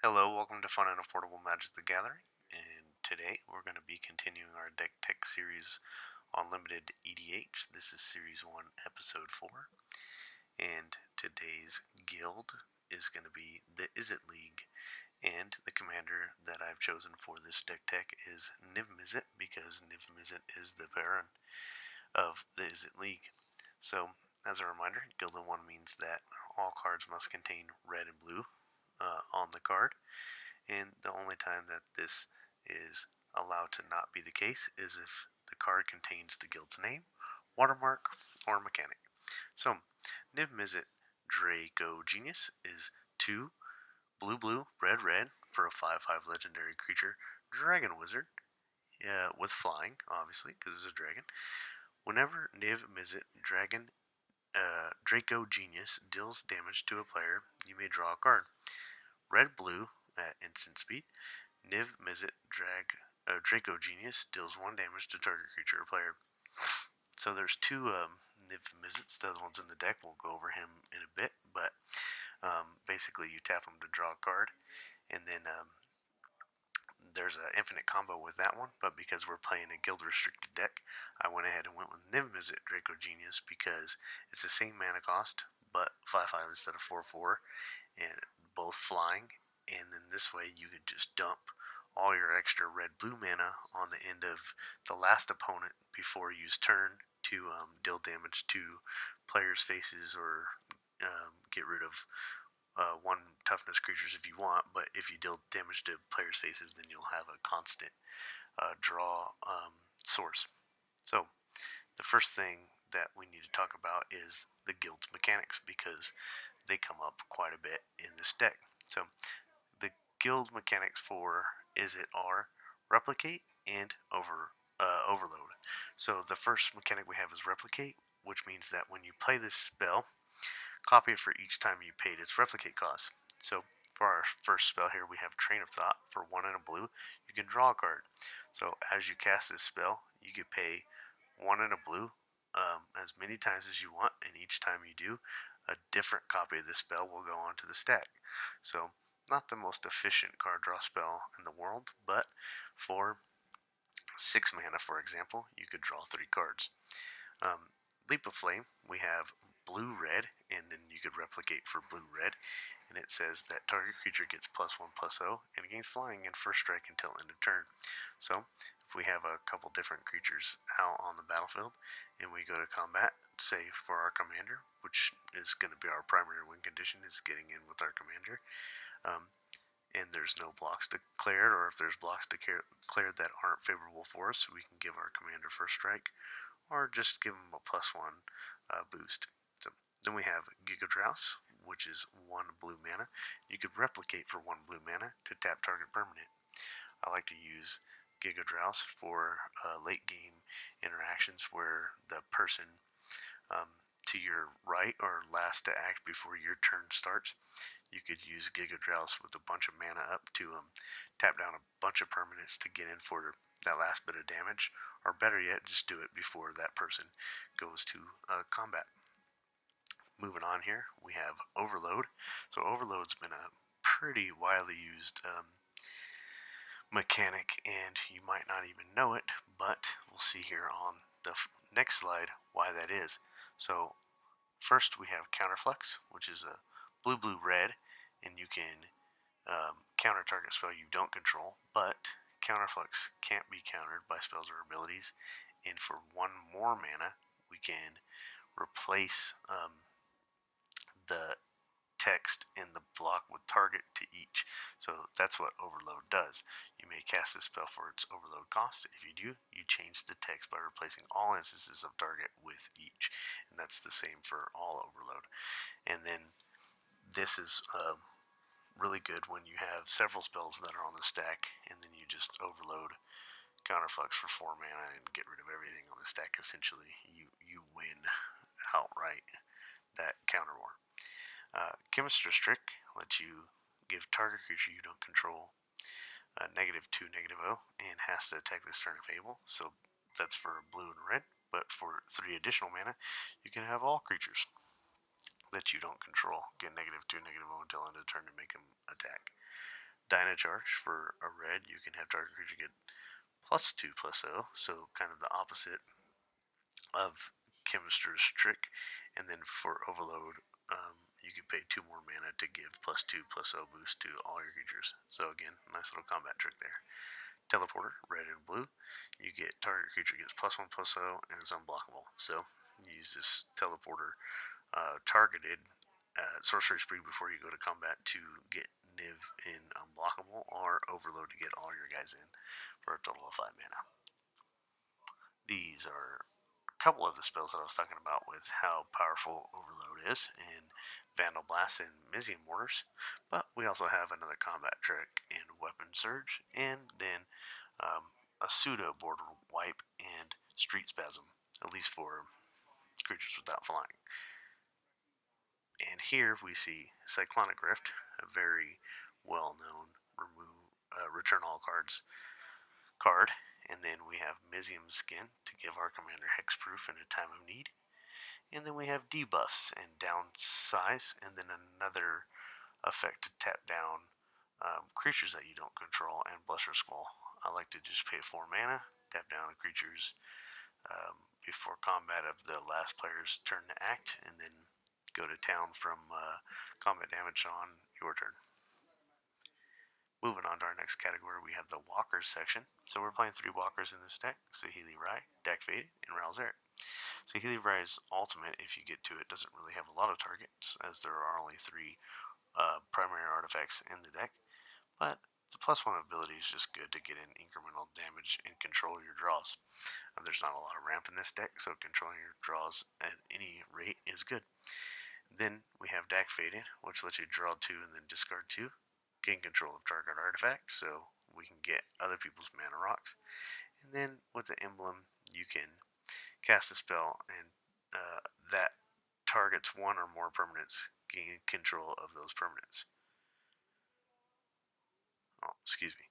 Hello, welcome to Fun and Affordable Magic the Gathering, and today we're going to be continuing our deck tech series on limited EDH. This is Series 1, Episode 4, and today's guild is going to be the Izzet League, and the commander that I've chosen for this deck tech is Niv Mizzet, because Niv Mizzet is the Baron of the Izzet League. So, as a reminder, Guild of 1 means that all cards must contain red and blue on the card, and the only time that this is allowed to not be the case is if the card contains the guild's name, watermark, or mechanic. So, Niv Mizzet Dracogenius is 2 blue, red for a 5/5 legendary creature, dragon wizard, with flying, obviously, because it's a dragon. Whenever Niv Mizzet Dracogenius deals damage to a player, you may draw a card. Red-blue at instant speed. Niv Mizzet Dracogenius deals 1 damage to target creature or player. So there's 2 Niv Mizzets. The other one's in the deck. We'll go over him in a bit, but basically you tap him to draw a card, and then there's an infinite combo with that one, but because we're playing a guild restricted deck, I went ahead and went with Niv Mizzet Dracogenius because it's the same mana cost, but 5/5 instead of 4/4, and both flying, and then this way you could just dump all your extra red-blue mana on the end of the last opponent before you use turn to deal damage to players' faces or get rid of 1 toughness creatures if you want, but if you deal damage to players' faces, then you'll have a constant draw source. So the first thing that we need to talk about is the guild's mechanics, because they come up quite a bit in this deck. So the guild mechanics for Izzet are replicate and overload. So the first mechanic we have is replicate, which means that when you play this spell, copy it for each time you paid its replicate cost. So for our first spell here, we have Train of Thought. For 1 and a blue, you can draw a card. So as you cast this spell, you can pay 1 and a blue as many times as you want, and each time you do, a different copy of this spell will go onto the stack. So not the most efficient card draw spell in the world, but for 6 mana, for example, you could draw 3 cards. Leap of Flame, we have blue-red, and then you could replicate for blue-red, and it says that target creature gets +1/+0 and gains flying and first strike until end of turn. So if we have a couple different creatures out on the battlefield and we go to combat, say for our commander, which is going to be our primary win condition, is getting in with our commander, and there's no blocks declared, or if there's blocks declared that aren't favorable for us, we can give our commander first strike, or just give him a +1 boost. So then we have Gigadrouse, which is 1 blue mana. You could replicate for 1 blue mana to tap target permanent. I like to use Gigadrouse for late game interactions where the person to your right or last to act before your turn starts, you could use Gigadrouse with a bunch of mana up to tap down a bunch of permanents to get in for that last bit of damage, or better yet, just do it before that person goes to combat. Moving on here, we have Overload. So Overload's been a pretty widely used mechanic, and you might not even know it, but we'll see here on the next slide why that is. So first we have Counterflux, which is a blue-red, and you can counter target spell you don't control, but Counterflux can't be countered by spells or abilities, and for 1 more mana we can replace the text in the block with target to each. So that's what Overload does. You may cast this spell for its overload cost. If you do, you change the text by replacing all instances of target with each, and that's the same for all Overload. And then this is really good when you have several spells that are on the stack, and then you just overload Counterflux for 4 mana and get rid of everything on the stack. Essentially, you win outright that counter war. Chemist's Restrict lets you give target creature you don't control -2/-0 and has to attack this turn if able. So that's for blue and red, but for 3 additional mana, you can have all creatures that you don't control get -2/-0 until end of turn to make them attack. Dynacharge for a red, you can have target creature get +2/+0, so kind of the opposite of Chemister's trick. And then for Overload, you can pay 2 more mana to give +2/+0 boost to all your creatures. So again, nice little combat trick there. Teleporter, red and blue, you get target creature gets +1/+0 and it's unblockable. So you use this teleporter targeted sorcery spree before you go to combat to get Niv in unblockable, or Overload to get all your guys in for a total of 5 mana. These are a couple of the spells that I was talking about with how powerful Overload is in Vandal Blast and Mizzet Mortars, but we also have another combat trick in Weapon Surge, and then a pseudo border wipe and Street Spasm, at least for creatures without flying. And here we see Cyclonic Rift, a very well-known return all cards card, and then we have Mizzet Skin to give our commander hexproof in a time of need, and then we have debuffs and downsize, and then another effect to tap down creatures that you don't control, and Bluster Skull. I like to just pay 4 mana, tap down creatures before combat of the last player's turn to act, and then go to town from combat damage on your turn. Moving on to our next category, we have the Walkers section. So we're playing 3 Walkers in this deck: Saheeli Rai, Dagger, and Ralzeric. Saheeli Rai's ultimate, if you get to it, doesn't really have a lot of targets, as there are only 3 primary artifacts in the deck, but the +1 ability is just good to get in incremental damage and control your draws. There's not a lot of ramp in this deck, so controlling your draws at any rate is good. Then we have Dak Faded, which lets you draw 2 and then discard 2. Gain control of target artifact, so we can get other people's mana rocks. And then with the emblem, you can cast a spell, and that targets 1 or more permanents, gain control of those permanents. Oh, excuse me.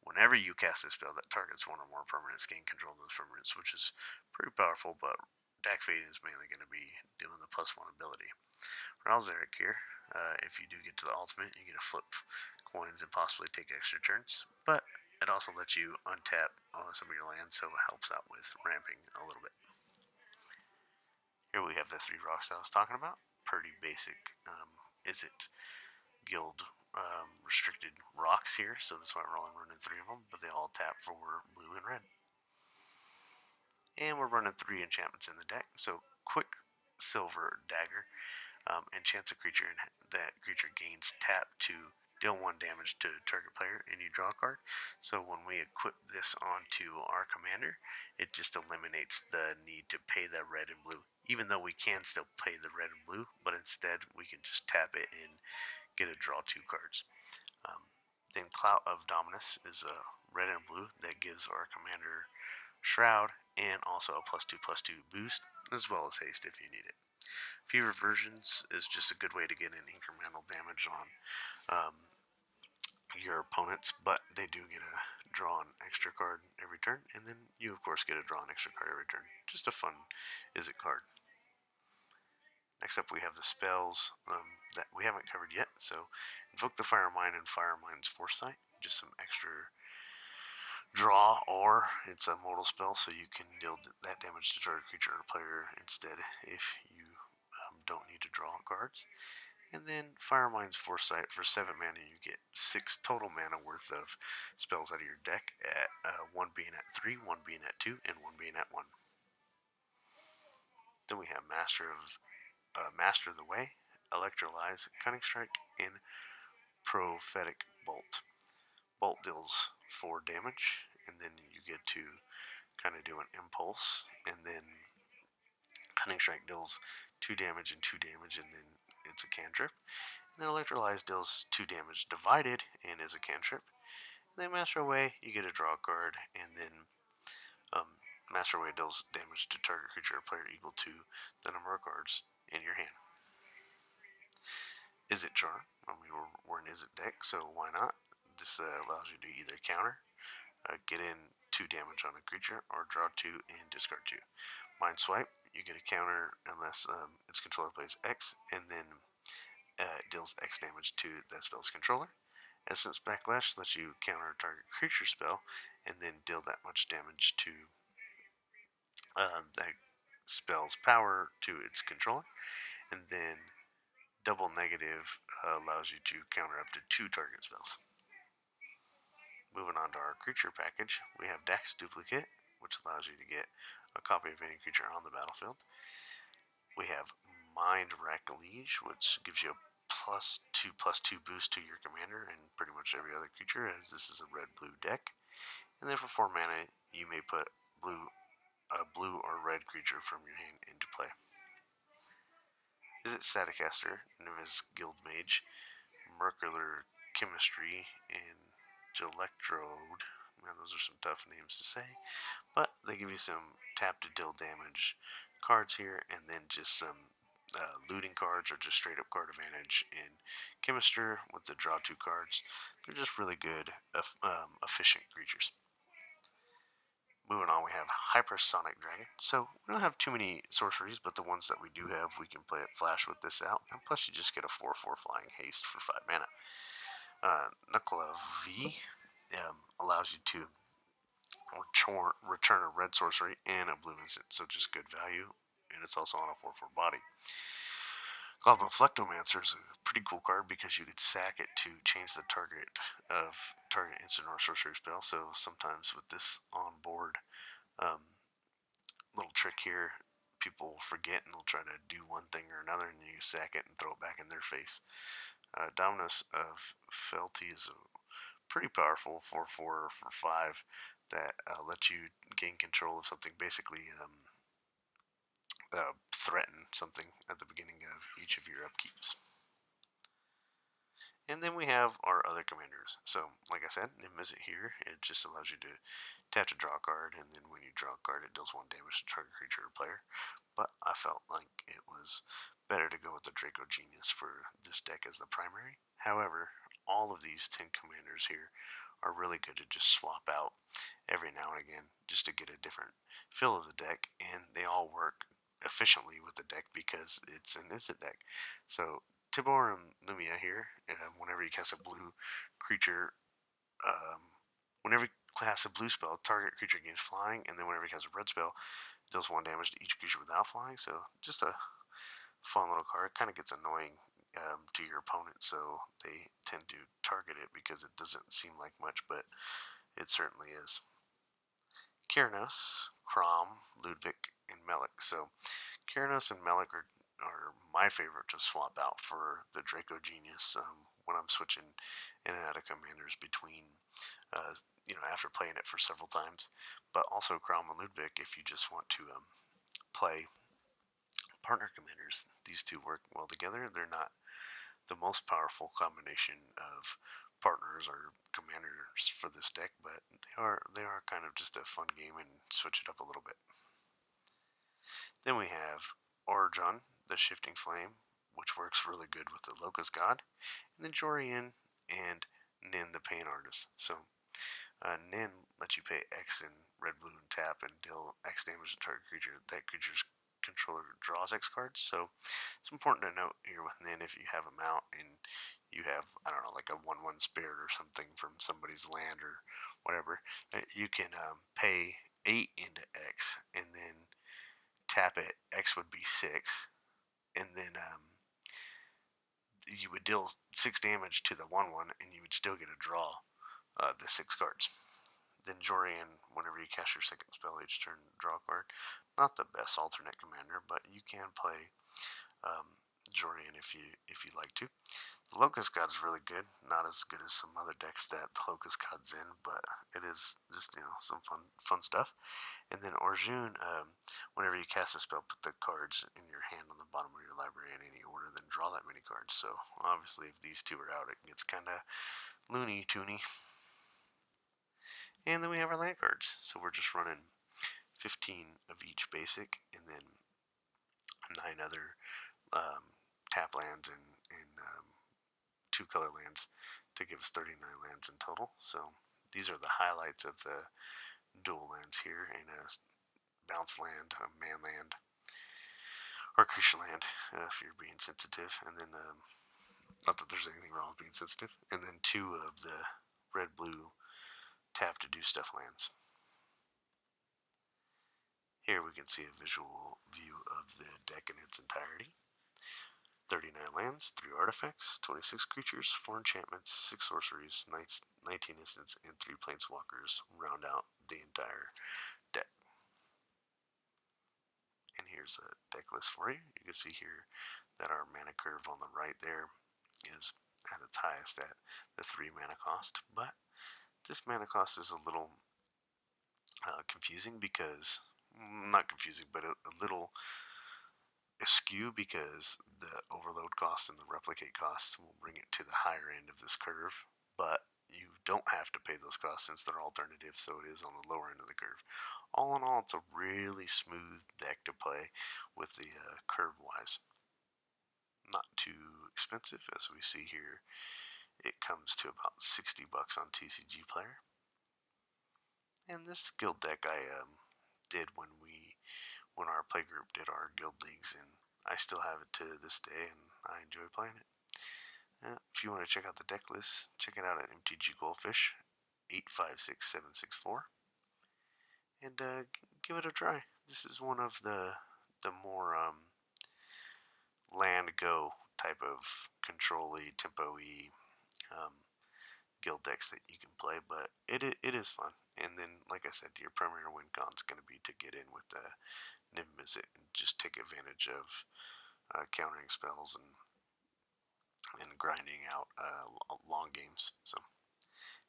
Whenever you cast a spell that targets 1 or more permanents, gain control of those permanents, which is pretty powerful, but Dak Fading is mainly going to be doing the +1 ability. Ralzeric here, if you do get to the ultimate, you get to flip coins and possibly take extra turns, but it also lets you untap some of your lands, so it helps out with ramping a little bit. Here we have the 3 rocks that I was talking about. Pretty basic Izzet guild restricted rocks here, so that's why we're only running 3 of them, but they all tap for blue and red. And we're running 3 enchantments in the deck. So Quicksilver Dagger enchants a creature, and that creature gains tap to deal 1 damage to target player, and you draw a card. So when we equip this onto our commander, it just eliminates the need to pay the red and blue, even though we can still pay the red and blue, but instead we can just tap it and get to draw 2 cards. Then Clout of Dominus is a red and blue that gives our commander Shroud and also a +2/+2 boost, as well as haste if you need it. Fever Versions is just a good way to get an incremental damage on your opponents, but they do get a draw an extra card every turn, and then you of course get a draw an extra card every turn. Just a fun Izzet card. Next up we have the spells that we haven't covered yet. So Invoke the Firemind and Fireminds Foresight, just some extra draw, or it's a mortal spell, so you can deal that damage to target creature or player instead if you don't need to draw cards. And then Fireminds Foresight, for 7 mana, you get 6 total mana worth of spells out of your deck, at 1 being at 3, 1 being at 2, and 1 being at 1. Then we have Master of the Way, Electrolyze, Cunning Strike, and Prophetic Bolt. Bolt deals 4 damage, and then you get to kind of do an impulse, and then Cunning Strike deals 2 damage and 2 damage, and then it's a cantrip. And then Electrolyze deals 2 damage divided and is a cantrip. And then Master Away, you get a draw card, and then Master Away deals damage to target creature or player equal to the number of cards in your hand. Izzet Charm. I mean, we're an Izzet deck, so why not? This allows you to either counter, get in 2 damage on a creature, or draw 2 and discard 2. Mind Swipe, you get a counter unless its controller plays X, and then it deals X damage to that spell's controller. Essence Backlash lets you counter a target creature spell and then deal that much damage to that spell's power to its controller. And then Double Negative allows you to counter up to 2 target spells. Moving on to our creature package, we have Dax Duplicate, which allows you to get a copy of any creature on the battlefield. We have Mind Rack Liege, which gives you a +2/+2 boost to your commander and pretty much every other creature, as this is a red-blue deck. And then for 4 mana, you may put a blue or red creature from your hand into play. Izzet Staticaster, Niv Guild Mage, Mercular Chemistry, and Gelectrode. Man, those are some tough names to say, but they give you some tap to deal damage cards here, and then just some looting cards or just straight up card advantage in Chemister with the draw 2 cards. They're just really good, efficient creatures. Moving on, we have Hypersonic Dragon. So we don't have too many sorceries, but the ones that we do have, we can play it flash with this out. And plus, you just get a 4/4 flying haste for 5 mana. Nukla V allows you to return a red sorcery and a blue instant, so just good value. And it's also on a 4/4 body. Goblin Flectomancer is a pretty cool card because you could sack it to change the target instant or sorcery spell. So sometimes with this on board little trick here, people forget and they'll try to do one thing or another, and you sack it and throw it back in their face. Dominus of Felty is a pretty powerful 4/4 for 5 that lets you gain control of something, basically threaten something at the beginning of each of your upkeeps. And then we have our other commanders. So, like I said, Niv Mizzet here, it just allows you to tap to draw a card, and then when you draw a card, it deals 1 damage to target creature or player. But I felt like it was better to go with the Dracogenius for this deck as the primary. However, all of these 10 commanders here are really good to just swap out every now and again just to get a different feel of the deck, and they all work efficiently with the deck because it's an Izzet deck. So Tibor and Lumia here, whenever you cast a blue creature, whenever you cast a blue spell, target creature gains flying, and then whenever you cast a red spell, it deals 1 damage to each creature without flying. So just a fun little card. Kind of gets annoying to your opponent, so they tend to target it because it doesn't seem like much, but it certainly is. Keranos, Crom, Ludwig, and Melik. So Keranos and Melik are my favorite to swap out for the Dracogenius when I'm switching in and out of commanders between, after playing it for several times. But also Crom and Ludwig if you just want to play partner commanders. These two work well together. They're not the most powerful combination of partners or commanders for this deck, but they are kind of just a fun game and switch it up a little bit. Then we have Orjon, the Shifting Flame, which works really good with the Locust God, and then Jorian and Nin, the Pain Artist. So Nin lets you pay X in red, blue, and tap and deal X damage to target creature. That creature's controller draws X cards. So it's important to note here with Nin, if you have him out and you have, I don't know, like a 1/1 spirit or something from somebody's land or whatever, you can pay 8 into X and then tap it. X would be 6, and then you would deal 6 damage to the 1/1, and you would still get a draw the 6 cards. Then Jorian, whenever you cast your second spell each turn, draw a card. Not the best alternate commander, but you can play Jorian if you like to. The Locust God is really good. Not as good as some other decks that the Locust God's in, but it is just some fun stuff. And then Orjun, whenever you cast a spell, put the cards in your hand on the bottom of your library in any order, then draw that many cards. So obviously, if these two are out, it gets kind of loony-toony. And then we have our land cards. So we're just running 15 of each basic, and then 9 other tap lands and 2 color lands to give us 39 lands in total. So these are the highlights of the dual lands here, in a bounce land, a man land, or creature land if you're being sensitive. And then Not that there's anything wrong with being sensitive. And then 2 of the red-blue tap to do stuff lands. Here we can see a visual view of the deck in its entirety. 39 lands, 3 artifacts, 26 creatures, 4 enchantments, 6 sorceries, 19 instants, and 3 planeswalkers round out the entire deck. And here's a deck list for you. You can see here that our mana curve on the right there is at its highest at the 3 mana cost, but this mana cost is a little confusing because, not confusing, but a little askew because the overload cost and the replicate cost will bring it to the higher end of this curve, but you don't have to pay those costs since they're alternatives, so it is on the lower end of the curve. All in all, it's a really smooth deck to play with the curve-wise. Not too expensive, as we see here. It comes to about $60 on TCG Player. And this guild deck I did when our playgroup did our guild leagues, and I still have it to this day, and I enjoy playing it. If you want to check out the deck list, check it out at MTG Goldfish 856764, and give it a try. This is one of the more land go type of control-y, tempo-y guild decks that you can play, but it is fun. And then, like I said, your primary win con is going to be to get in with the Niv Mizzet and just take advantage of countering spells and grinding out long games. So,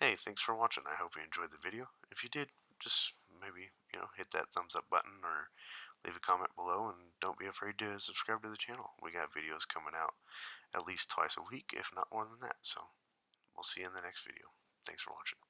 hey, thanks for watching. I hope you enjoyed the video. If you did, just maybe, hit that thumbs up button or leave a comment below, and don't be afraid to subscribe to the channel. We got videos coming out at least twice a week, if not more than that. So, we'll see you in the next video. Thanks for watching.